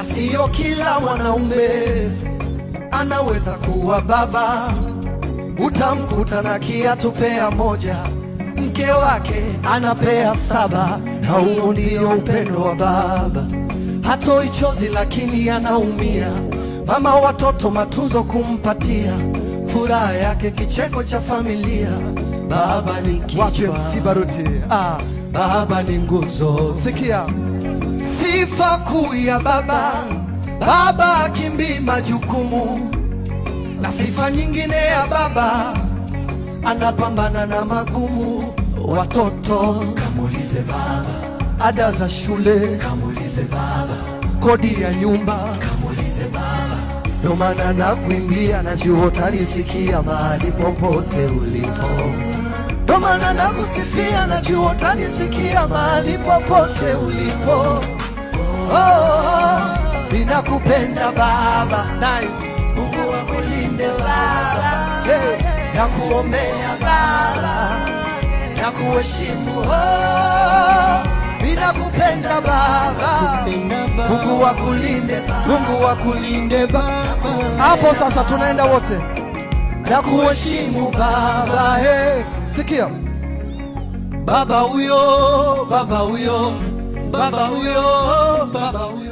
Sio kila mwanaume anaweza kuwa baba. Utamkuta na kiatu pea moja, mke wake anapea 7, na huo ndio upendo wa baba. Hatoi chozi lakini anaumia, mama watoto matunzo kumpatia, furaha yake kicheko cha familia. Baba ni kichwa, baba ni nguzo. Sikia sifa kuu ya baba. Baba akimbii majukumu, na sifa nyingine ya baba, anapambana na magumu. Watoto kamulize baba, ada za shule kamulize baba, kodi ya nyumba kamulize baba. Ndio maana nakuimbia, najua utanisikia mahali popote ulipo. Ndio maana nakusifia, najua utanisikia mahali popote ulipo. Ninakupenda baba, nice. Mungu akulinde baba, hey. Nakuombea baba, nakuheshimu. Ninakupenda baba, Mungu akulinde, Mungu akulinde baba. Hapo sasa tunaenda wote. Nakuheshimu baba, hey. Sikia baba huyo, baba huyo, baba huyo, baba huyo.